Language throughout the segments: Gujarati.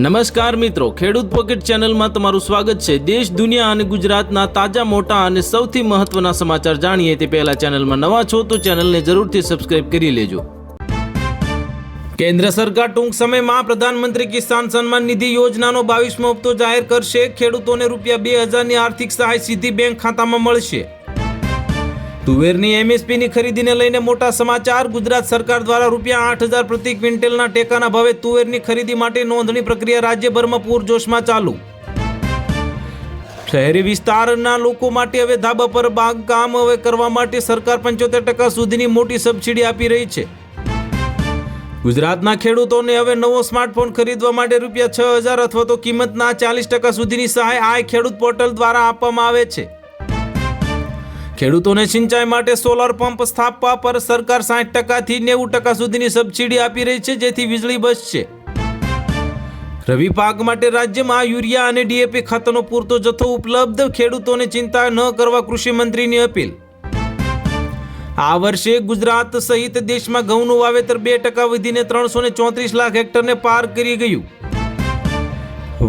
નમસ્કાર મિત્રો, ખેડૂત પોકેટ ચેનલમાં તમારું સ્વાગત છે। દેશ, દુનિયા અને ગુજરાતના તાજા, મોટા અને સૌથી મહત્વના સમાચાર જાણીએ તે પહેલા ચેનલમાં નવા છો તો ચેનલને જરૂરથી સબસ્ક્રાઇબ કરી લેજો। કેન્દ્ર સરકાર ટૂંક સમયમાં પ્રધાનમંત્રી કિસાન સન્માન નિધિ યોજનાનો 22મો હપ્તો જાહેર કરશે। ખેડૂતોને ₹2000ની આર્થિક સહાય સીધી બેંક ખાતામાં મળશે। તુવેરની એમએસપીની ખરીદીને લઈને મોટા સમાચાર। ગુજરાત સરકાર દ્વારા ₹8000 પ્રતિ ક્વિન્ટલના ટેકાના ભાવે તુવેરની ખરીદી માટે નોંધણી પ્રક્રિયા રાજ્યભરમાં પૂરજોશમાં ચાલુ। શહેરી વિસ્તારના લોકો માટે હવે ધાબા પર બાગકામ હવે કરવા માટે સરકાર 75% સુધીની મોટી સબસિડી આપી રહી છે। ગુજરાતના ખેડૂતોને હવે નવો સ્માર્ટફોન ખરીદવા માટે ₹6000 અથવા તો કિંમતના 40% સુધીની સહાય આ ખેડૂત પોર્ટલ દ્વારા આપવામાં આવે છે। ખેડૂતોને સિંચાઈ માટે સોલર પંપ સ્થાપવા પર સરકાર 60% થી 90% સુધીની સબસિડી આપી રહી છે, જેથી વીજળી બચશે। રવિ પાક માટે રાજ્યમાં યુરિયા અને ડીએપી ખાતરનો પૂરતો જથ્થો ઉપલબ્ધ। ખેડૂતોને ચિંતા ન કરવા કૃષિ મંત્રીની અપીલ। આ વર્ષે ગુજરાત સહિત દેશમાં ઘઉંનું વાવેતર 2% વધીને 334 લાખ હેક્ટરને પાર કરી ગયું।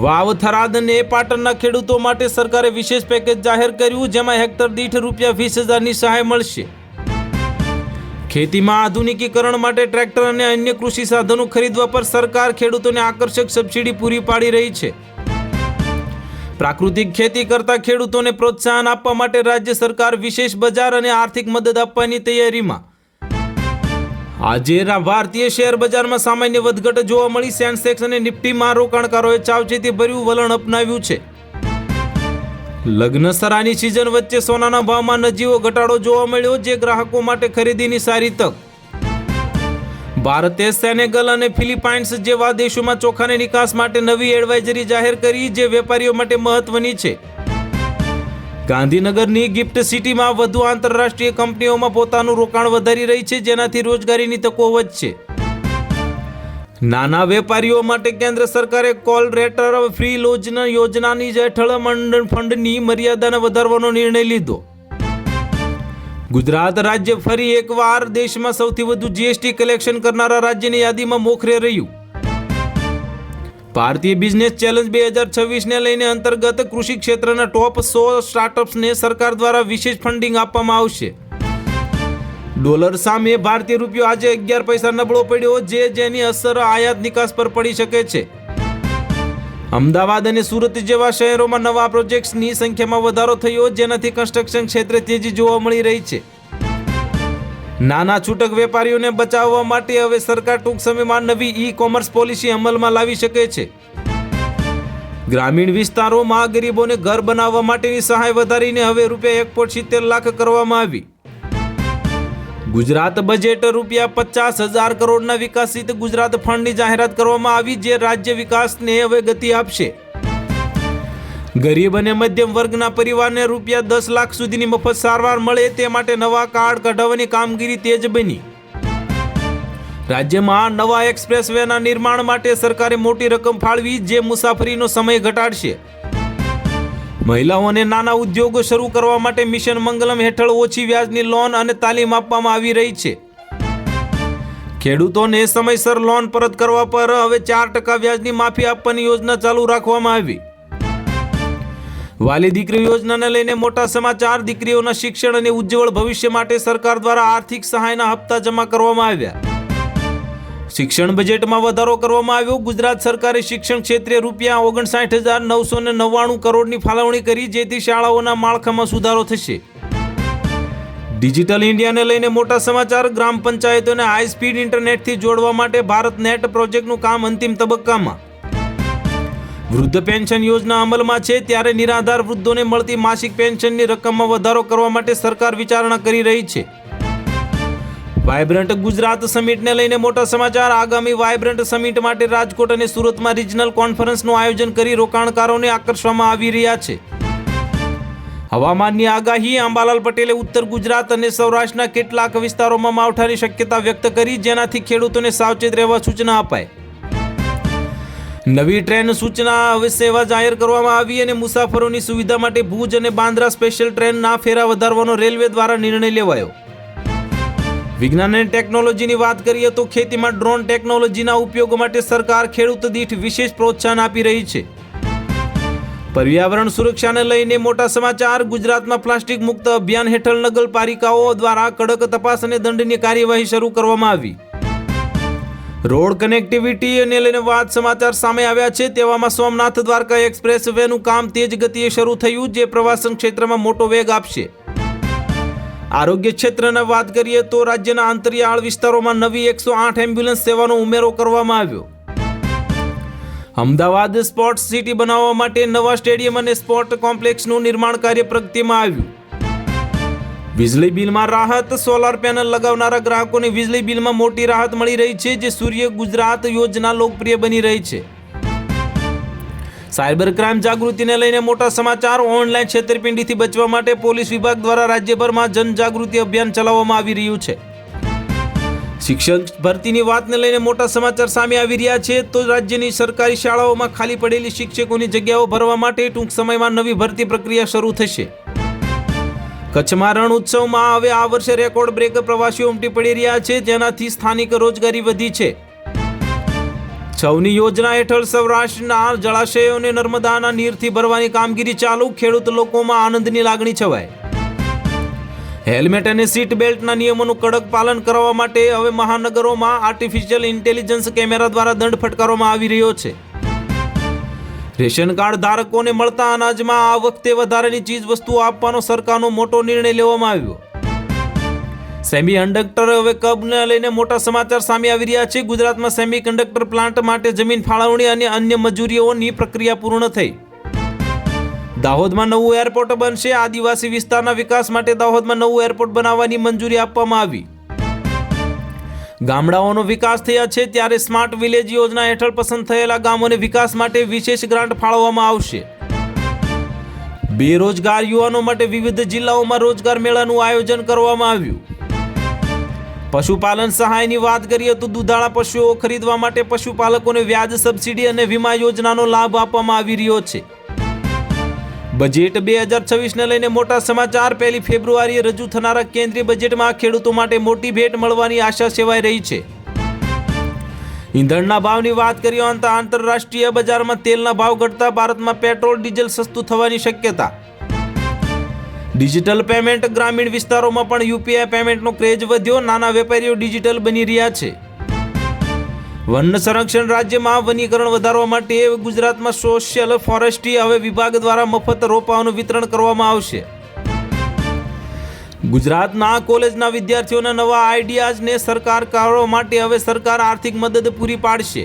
વાવ, થરાદ અને પાટણના ખેડૂતો માટે સરકારે વિશેષ પેકેજ જાહેર કર્યું, જેમાં હેક્ટર દીઠ ₹20,000ની સહાય મળશે। ખેતીમાં આધુનિકીકરણ માટે ટ્રેક્ટર અને અન્ય કૃષિ સાધનો ખરીદવા પર સરકાર ખેડૂતોને આકર્ષક સબસિડી પૂરી પાડી રહી છે। પ્રાકૃતિક ખેતી કરતા ખેડૂતોને પ્રોત્સાહન આપવા માટે રાજ્ય સરકાર વિશેષ બજાર અને આર્થિક મદદ આપવાની તૈયારીમાં। આજે ભારતીય શેર બજારમાં સામાન્ય વધઘટ જોવા મળી। સેન્સેક્સ અને નિફ્ટીમાં રોકાણકારોએ સાવચેતી ભર્યું વલણ અપનાવ્યું છે। લગ્નસરાની સિઝન વચ્ચે સોનાના ભાવમાં નજીવો ઘટાડો જોવા મળ્યો, જે ગ્રાહકો માટે ખરીદીની સારી તક। ભારતે સેનેગલ અને ફિલિપાઇન્સ જેવા દેશોમાં ચોખાની નિકાસ માટે નવી એડવાઇઝરી જાહેર કરી, જે વેપારીઓ માટે મહત્વની છે। ગાંધીનગરની ગિફ્ટ સિટીમાં વધુ આંતરરાષ્ટ્રીય કંપનીઓમાં પોતાનું રોકાણ વધારી રહી છે, જેનાથી રોજગારીની તકો વધશે। નાના વેપારીઓ માટે કેન્દ્ર સરકારે કોલરેટર ફ્રી લોન યોજનાની હેઠળ ફંડની મર્યાદાને વધારવાનો નિર્ણય લીધો। ગુજરાત રાજ્ય ફરી એકવાર દેશમાં સૌથી વધુ જીએસટી કલેક્શન કરનારા રાજ્યની યાદીમાં મોખરે રહ્યું। ભારતીય બિઝનેસ ચેલેન્જ 2026ને લઈને અંતર્ગત કૃષિ ક્ષેત્રના ટોપ 100 સ્ટાર્ટઅપ્સને સરકાર દ્વારા વિશેષ ફંડિંગ આપવામાં આવશે। ડોલર સામે ભારતીય રૂપિયો આજે 11 પૈસા નબળો પડ્યો, જેની અસર આયાત નિકાસ પર પડી શકે છે। અમદાવાદ અને સુરત જેવા શહેરોમાં નવા પ્રોજેક્ટ્સની સંખ્યામાં વધારો થયો, જેનાથી કન્સ્ટ્રક્શન ક્ષેત્રે તેજી જોવા મળી રહી છે। નાના છૂટક વેપારીઓને બચાવવા માટે હવે સરકાર ટૂંક સમયમાં નવી ઈ-કોમર્સ પોલિસી અમલમાં લાવી શકે છે। ગ્રામીણ વિસ્તારોમાં ગરીબોને ઘર બનાવવા માટેની સહાય વધારીને હવે ₹1.70 લાખ કરવામાં આવી। ગુજરાત બજેટ ₹50,000 કરોડના વિકસિત ગુજરાત ફંડની જાહેરાત કરવામાં આવી, જે રાજ્ય વિકાસને હવે ગતિ આપશે। ગરીબ અને મધ્યમ વર્ગના પરિવારને ₹10 લાખ સુધીની મફત સારવાર મળે તે માટે નવા કાર્ડ કઢાવવાની કામગીરી તેજ બની। રાજ્યમાં નવા એક્સપ્રેસ વેના નિર્માણ માટે સરકારે મોટી રકમ ફાળવી, જે મુસાફરીનો સમય ઘટાડશે। મહિલાઓ અને નાના ઉદ્યોગો શરૂ કરવા માટે મિશન મંગલમ હેઠળ ઓછી વ્યાજની લોન અને તાલીમ આપવામાં આવી રહી છે। ખેડૂતોને સમયસર લોન પરત કરવા પર હવે 4% વ્યાજની માફી આપવાની યોજના ચાલુ રાખવામાં આવી। વાલી દીકરી યોજનાને લઈને મોટા સમાચાર। દીકરીઓના શિક્ષણ અને ઉજ્જવળ ભવિષ્ય માટે સરકાર દ્વારા આર્થિક સહાયના હપ્તા જમા કરવામાં આવ્યા। શિક્ષણ બજેટમાં વધારો કરવામાં આવ્યો। ગુજરાત સરકારે શિક્ષણ ક્ષેત્રે ₹59,999 કરોડની ફાળવણી કરી, જેથી શાળાઓના માળખામાં સુધારો થશે। ડિજિટલ ઇન્ડિયાને લઈને મોટા સમાચાર। ગ્રામ પંચાયતોને હાઈ સ્પીડ ઇન્ટરનેટથી જોડવા માટે ભારત નેટ પ્રોજેક્ટનું કામ અંતિમ તબક્કામાં। વૃદ્ધ પેન્શન યોજના અમલમાં છે, ત્યારે નિરાધાર વૃદ્ધોને મળતી માસિક પેન્શનની રકમમાં વધારો કરવા માટે સરકાર વિચારણા કરી રહી છે। વાયબ્રન્ટ ગુજરાત સમિટને લઈને મોટા સમાચાર। આગામી વાયબ્રન્ટ સમિટ માટે રાજકોટ અને સુરતમાં રિજનલ કોન્ફરન્સનું આયોજન કરી રોકાણકારોને આકર્ષવામાં આવી રહ્યા છે। હવામાનની આગાહી। અંબાલાલ પટેલે ઉત્તર ગુજરાત અને સૌરાષ્ટ્રના કેટલાક વિસ્તારોમાં માવઠાની શક્યતા વ્યક્ત કરી, જેનાથી ખેડૂતોને સાવચેત રહેવા સૂચના અપાઈ। નવી ટ્રેન સૂચના હવે સેવા જાહેર કરવામાં આવી અને મુસાફરોની સુવિધા માટે ભુજ અને બાંદ્રા સ્પેશિયલ ટ્રેનના ફેરા વધારવાનો રેલવે દ્વારા નિર્ણય લેવાયો। વિજ્ઞાન અને ટેકનોલોજીની વાત કરીએ તો ખેતીમાં ડ્રોન ટેકનોલોજીના ઉપયોગ માટે સરકાર ખેડૂત દીઠ વિશેષ પ્રોત્સાહન આપી રહી છે. પર્યાવરણ સુરક્ષાને લઈને મોટા સમાચાર. ગુજરાતમાં પ્લાસ્ટિક મુક્ત અભિયાન હેઠળ નગરપાલિકાઓ દ્વારા કડક તપાસ અને દંડની કાર્યવાહી શરૂ કરવામાં આવી. રોડ કનેક્ટિવિટીને લઈને વાત સમાચાર સામે આવ્યા છે. તેવામાં સોમનાથ દ્વારકા એક્સપ્રેસ વેનું કામ તેજ ગતિએ શરૂ થયું, જે પ્રવાસન ક્ષેત્રમાં મોટો વેગ આપશે. આરોગ્ય ક્ષેત્રની વાત કરીએ તો રાજ્યના અંતરિયાળ વિસ્તારોમાં નવી 108 એમ્બ્યુલન્સ સેવાનો ઉમેરો કરવામાં આવ્યો. અમદાવાદ સ્પોર્ટ્સ સિટી બનાવવા માટે નવા સ્ટેડિયમ અને સ્પોર્ટ કોમ્પ્લેક્સનું નિર્માણ કાર્ય પ્રગતિમાં આવ્યું. વીજળી બિલમાં રાહત. સોલાર પેનલ લગાવનારા ગ્રાહકોને વીજળી બિલમાં મોટી રાહત મળી રહી છે, જે સૂર્ય ગુજરાત યોજના લોકપ્રિય બની રહી છે. સાયબર ક્રાઇમ જાગૃતિને લઈને મોટા સમાચાર. ઓનલાઈન છેતરપિંડીથી બચવા માટે પોલીસ વિભાગ દ્વારા રાજ્યભરમાં જનજાગૃતિ અભિયાન ચલાવવામાં આવી રહ્યું છે. શિક્ષક ભરતીની વાતને લઈને મોટા સમાચાર સામે આવી રહ્યા છે. તો રાજ્યની સરકારી શાળાઓમાં ખાલી પડેલી શિક્ષકોની જગ્યાઓ ભરવા માટે ટૂંક સમયમાં નવી ભરતી પ્રક્રિયા શરૂ થશે. કચ્છમાં રણ ઉત્સવમાં હવે આ વર્ષે રેકોર્ડ બ્રેક પ્રવાસીઓ ઉમટી પડી રહ્યા છે, જેનાથી સ્થાનિક રોજગારી વધી છે. છૌની યોજના હેઠળ સૌરાષ્ટ્રના જળાશયોને નર્મદાના નીરથી ભરવાની કામગીરી ચાલુ. ખેડૂત લોકોમાં આનંદની લાગણી છવાય. હેલ્મેટ અને સીટ બેલ્ટના નિયમોનું કડક પાલન કરવા માટે હવે મહાનગરોમાં આર્ટિફિશિયલ ઇન્ટેલિજન્સ કેમેરા દ્વારા દંડ ફટકારવામાં આવી રહ્યો છે. રેશન કાર્ડ ધારકોને મળતા અનાજમાં આ વખતે વધારાની ચીજ વસ્તુઓ આપવાનો સરકારનો મોટો નિર્ણય લેવામાં આવ્યો. સેમી કંડક્ટર હવે કબને લઈને મોટા સમાચાર સામે આવી રહ્યા છે. ગુજરાતમાં સેમી કંડક્ટર પ્લાન્ટ માટે જમીન ફાળવણી અને અન્ય મંજૂરીઓની પ્રક્રિયા પૂર્ણ થઈ. દાહોદમાં નવું એરપોર્ટ બનશે. આદિવાસી વિસ્તારના વિકાસ માટે દાહોદમાં નવું એરપોર્ટ બનાવવાની મંજૂરી આપવામાં આવી. ગામડાઓનો વિકાસ થયા છે, ત્યારે સ્માર્ટ વિલેજ યોજના હેઠળ પસંદ થયેલા ગામોને વિકાસ માટે વિશેષ ગ્રાન્ટ ફાળવવામાં આવશે. બેરોજગાર યુવાનો માટે વિવિધ જિલ્લાઓમાં રોજગાર મેળાનું આયોજન કરવામાં આવ્યું. પશુપાલન સહાયની વાત કરીએ તો દુધાળા પશુઓ ખરીદવા માટે પશુપાલકોને વ્યાજ સબસિડી અને વીમા યોજનાનો લાભ આપવામાં આવી રહ્યો છે. બજેટ 2026ને લઈને મોટા સમાચાર. 1 ફેબ્રુઆરીએ રજૂ થનારા કેન્દ્રીય બજેટમાં ખેડૂતો માટે મોટી ભેટ મળવાની આશા સેવાઈ રહી છે. ઈંધણના ભાવની વાત કરીએ તો આંતરરાષ્ટ્રીય બજારમાં તેલના ભાવ ઘટતા ભારતમાં પેટ્રોલ ડીઝલ સસ્તું થવાની શક્યતા. Digital payment. ગ્રામીણ વિસ્તારોમાં પણ યુપીઆઈ પેમેન્ટનો ક્રેઝ વધ્યો. નાના વેપારીઓ ડિજિટલ બની રહ્યા છે. વન સંરક્ષણ. રાજ્યમાં વનીકરણ વધારવા માટે ગુજરાતમાં સોશિયલ ફોરેસ્ટ્રી હવે વિભાગ દ્વારા મફત રોપાઓનું વિતરણ કરવામાં આવશે. ગુજરાતના કોલેજના વિદ્યાર્થીઓના નવા આઈડિયાઝને સરકાર કરવા માટે હવે સરકાર આર્થિક મદદ પૂરી પાડશે.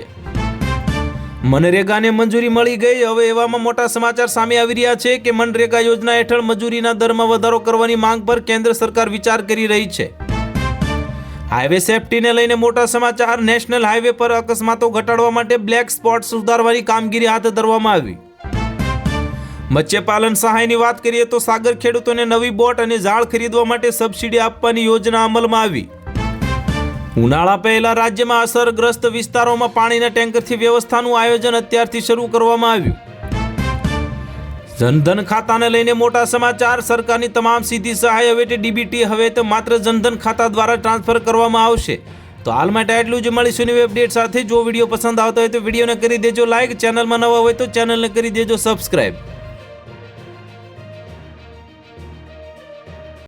મનરેગાને મંજૂરી મળી ગઈ. હવે એવામાં મોટા સમાચાર સામે આવી રહ્યા છે કે મનરેગા યોજના હેઠળ મજૂરીના દરમાં વધારો કરવાની માંગ પર કેન્દ્ર સરકાર વિચાર કરી રહી છે. હાઈવે સેફટીને લઈને મોટા સમાચાર. નેશનલ હાઈવે પર અકસ્માતો ઘટાડવા માટે બ્લેક સ્પોટ સુધારવાની કામગીરી હાથ ધરવામાં આવી. મત્સ્યપાલન સહાયની વાત કરીએ તો સાગર ખેડૂતોને નવી બોટ અને જાળ ખરીદવા માટે સબસિડી આપવાની યોજના અમલમાં આવી. ઉનાળા પહેલા રાજ્યમાં અસરગ્રસ્ત વિસ્તારોમાં પાણીના ટેન્કરથી વ્યવસ્થાનું આયોજન અત્યારથી શરૂ કરવામાં આવ્યું. જનધન ખાતાને લઈને મોટા સમાચાર. સરકારની તમામ સીધી સહાય હવે ડીબીટી હવે તો માત્ર જનધન ખાતા દ્વારા ટ્રાન્સફર કરવામાં આવશે. તો હાલ માટે આટલું જ. મળીશું નવી અપડેટ સાથે. જો વિડીયો પસંદ આવતો હોય તો વિડીયોને કરી દેજો લાઈક. ચેનલમાં નવા હોય તો ચેનલને કરી દેજો સબસ્ક્રાઈબ.